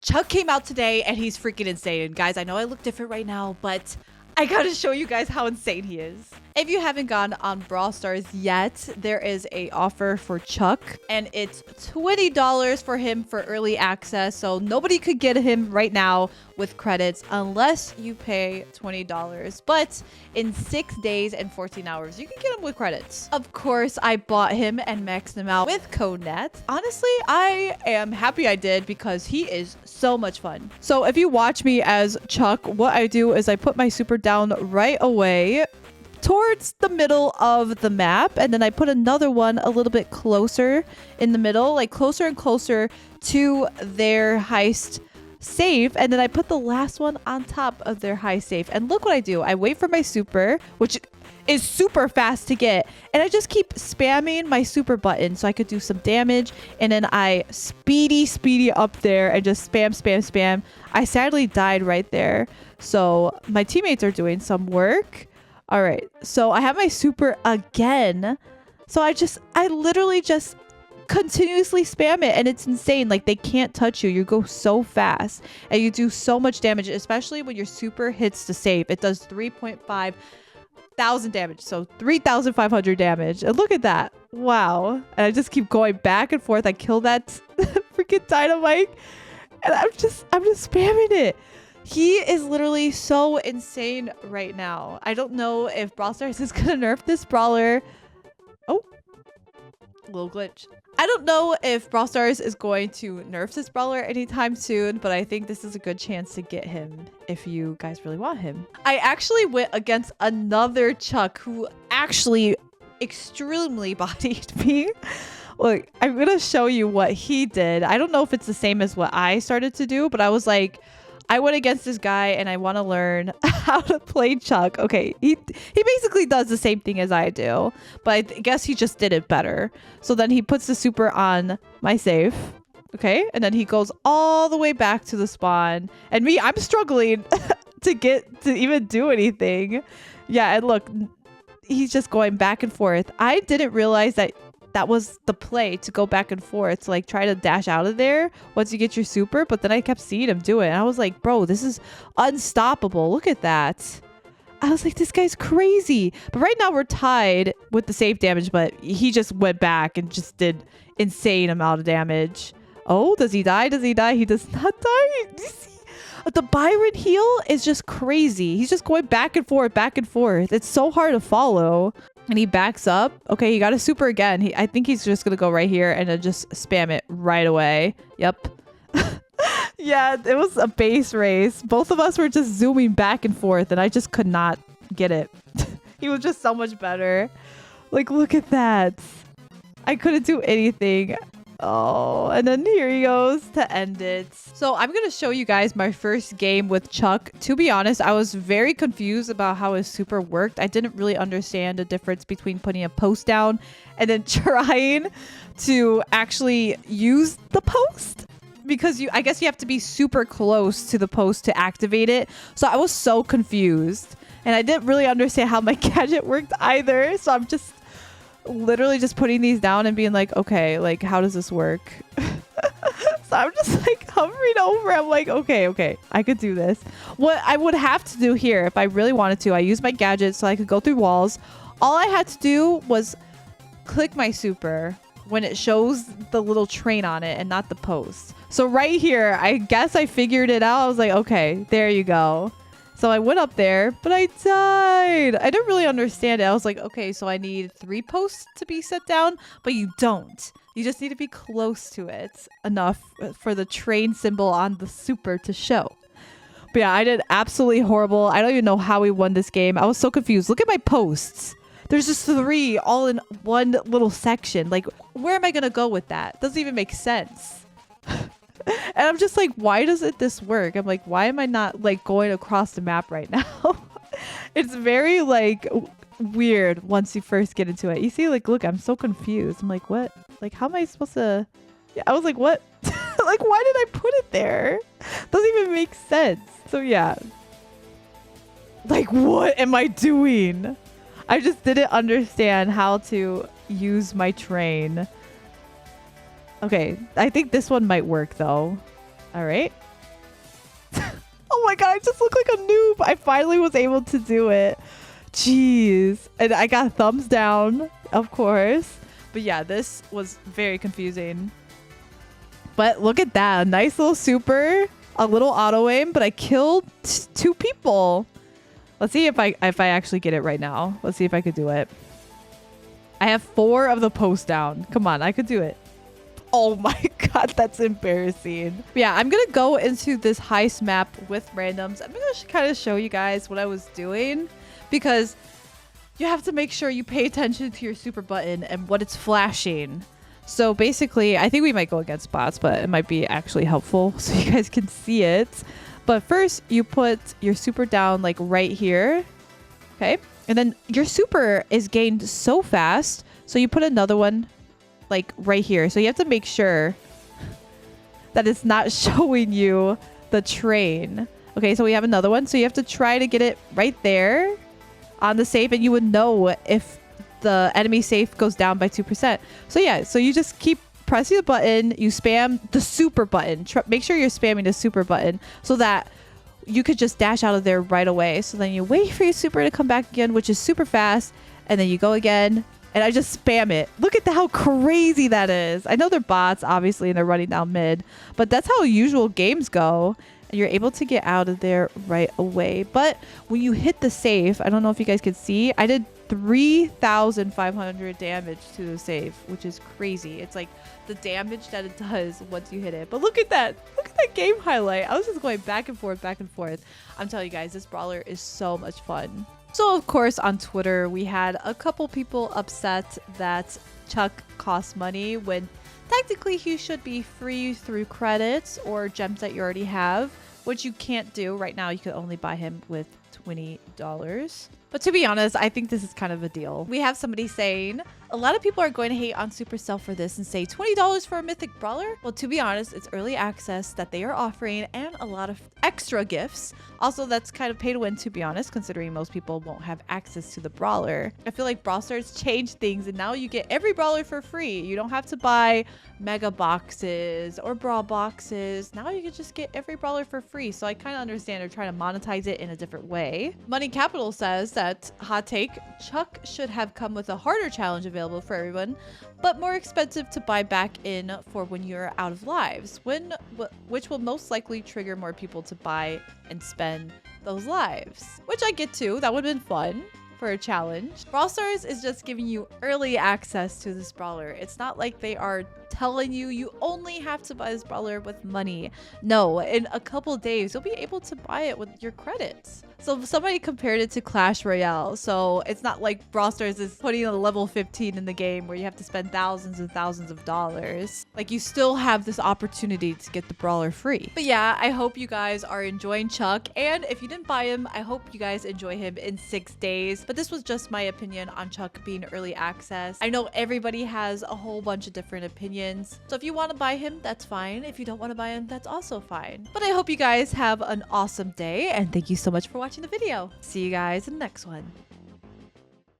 Chuck came out today and he's freaking insane. Guys, I know I look different right now, but I gotta show you guys how insane he is. If you haven't gone on Brawl Stars yet, there is a offer for Chuck and it's $20 for him for early access. So nobody could get him right now with credits unless you pay $20. But in 6 days and 14 hours, you can get him with credits. Of course, I bought him and maxed him out with CodeNet. Honestly, I am happy I did because he is so much fun. So if you watch me as Chuck, what I do is I put my super down right away towards the middle of the map, and then I put another one a little bit closer in the middle, like closer and closer to their heist safe, and then I put the last one on top of their high safe. And look what I do. I wait for my super, which is super fast to get, and I just keep spamming my super button so I could do some damage, and then I speedy up there and just spam. I sadly died right there, so my teammates are doing some work. All right, so I have my super again. So I literally just continuously spam it, and it's insane. Like, they can't touch you. You go so fast and you do so much damage, especially when your super hits the save. It does 3.5 thousand damage, so 3,500 damage. And look at that. Wow. And I just keep going back and forth. I kill that freaking dynamite, and I'm just spamming it. He is literally so insane right now. I don't know if Brawl Stars is gonna nerf this brawler. Oh, little glitch. I don't know if Brawl Stars is going to nerf this brawler anytime soon, but I think this is a good chance to get him if you guys really want him. I actually went against another Chuck who actually extremely bodied me. Look, I'm gonna show you what he did. I don't know if it's the same as what I started to do, but I was like, I went against this guy and I want to learn how to play Chuck. Okay, he basically does the same thing as I do, but I guess he just did it better. So then he puts the super on my safe. Okay, and then he goes all the way back to the spawn. And me, I'm struggling to even do anything. Yeah, and look, he's just going back and forth. I didn't realize that was the play, to go back and forth, to like try to dash out of there once you get your super, but then I kept seeing him do it and I was like, bro, this is unstoppable. Look at that. I was like, this guy's crazy. But right now we're tied with the safe damage, but he just went back and just did insane amount of damage. Oh, does he die? He does not die. You see? The Byron heal is just crazy. He's just going back and forth. It's so hard to follow. And he backs up. Okay, he got a super again. I think he's just going to go right here and then just spam it right away. Yep. Yeah, it was a base race. Both of us were just zooming back and forth and I just could not get it. He was just so much better. Like, look at that. I couldn't do anything. Oh, and then here he goes to end it. So I'm going to show you guys my first game with Chuck. To be honest, I was very confused about how his super worked. I didn't really understand the difference between putting a post down and then trying to actually use the post. Because I guess you have to be super close to the post to activate it. So I was so confused. And I didn't really understand how my gadget worked either. So I'm just literally just putting these down and being like, okay, like, how does this work? So I'm just like hovering over. I'm like, okay, I could do this. What I would have to do here, if I really wanted to, I use my gadget so I could go through walls. All I had to do was click my super when it shows the little train on it and not the post. So right here, I guess I figured it out. I was like, okay, there you go. So I went up there, but I died. I didn't really understand it. I was like, okay, so I need 3 posts to be set down, but you don't. You just need to be close to it enough for the train symbol on the super to show. But yeah, I did absolutely horrible. I don't even know how we won this game. I was so confused. Look at my posts. There's just 3 all in one little section. Like, where am I going to go with that? Doesn't even make sense. And I'm just like, why doesn't this work? I'm like, why am I not like going across the map right now? It's very like weird once you first get into it. You see, like, look, I'm so confused. I'm like, what? Like, how am I supposed to? Yeah, I was like, what? Like, why did I put it there? Doesn't even make sense. So yeah. Like, what am I doing? I just didn't understand how to use my train. Okay, I think this one might work though. All right. Oh my god, I just look like a noob. I finally was able to do it. Jeez. And I got thumbs down, of course. But yeah, this was very confusing. But look at that. A nice little super. A little auto aim, but I killed 2 people. Let's see if I actually get it right now. Let's see if I could do it. I have 4 of the posts down. Come on, I could do it. Oh my god, that's embarrassing. But yeah, I'm gonna go into this heist map with randoms. I'm gonna kind of show you guys what I was doing, because you have to make sure you pay attention to your super button and what it's flashing. So basically, I think we might go against bots, but it might be actually helpful so you guys can see it. But first, you put your super down like right here. Okay. And then your super is gained so fast. So you put another one like right here. So you have to make sure that it's not showing you the train. Okay, so we have another one. So you have to try to get it right there on the safe, and you would know if the enemy safe goes down by 2%. So yeah, so you just keep pressing the button, you spam the super button. Make sure you're spamming the super button so that you could just dash out of there right away. So then you wait for your super to come back again, which is super fast, and then you go again. And I just spam it. Look at how crazy that is. I know they're bots, obviously, and they're running down mid, but that's how usual games go. And you're able to get out of there right away. But when you hit the safe, I don't know if you guys could see, I did 3,500 damage to the safe, which is crazy. It's like the damage that it does once you hit it. But look at that. Look at that game highlight. I was just going back and forth, back and forth. I'm telling you guys, this brawler is so much fun. So, of course, on Twitter, we had a couple people upset that Chuck costs money when technically he should be free through credits or gems that you already have, which you can't do. Right now, you can only buy him with $20. But to be honest, I think this is kind of a deal. We have somebody saying, a lot of people are going to hate on Supercell for this and say $20 for a mythic brawler. Well, to be honest, it's early access that they are offering and a lot of extra gifts. Also, that's kind of pay to win, to be honest, considering most people won't have access to the brawler. I feel like Brawl Stars changed things, and now you get every brawler for free. You don't have to buy mega boxes or brawl boxes. Now you can just get every brawler for free. So I kind of understand they're trying to monetize it in a different way. Money Capital says that, hot take, Chuck should have come with a harder challenge available for everyone, but more expensive to buy back in for when you're out of lives, which will most likely trigger more people to buy and spend those lives. Which I get too. That would have been fun for a challenge. Brawl Stars is just giving you early access to this brawler. It's not like they are telling you you only have to buy this brawler with money. No, in a couple days, you'll be able to buy it with your credits. So somebody compared it to Clash Royale. So it's not like Brawl Stars is putting a level 15 in the game where you have to spend thousands and thousands of dollars. Like, you still have this opportunity to get the brawler free. But yeah, I hope you guys are enjoying Chuck. And if you didn't buy him, I hope you guys enjoy him in 6 days. But this was just my opinion on Chuck being early access. I know everybody has a whole bunch of different opinions. So if you want to buy him, that's fine. If you don't want to buy him, that's also fine. But I hope you guys have an awesome day. And thank you so much for watching the video. See you guys in the next one.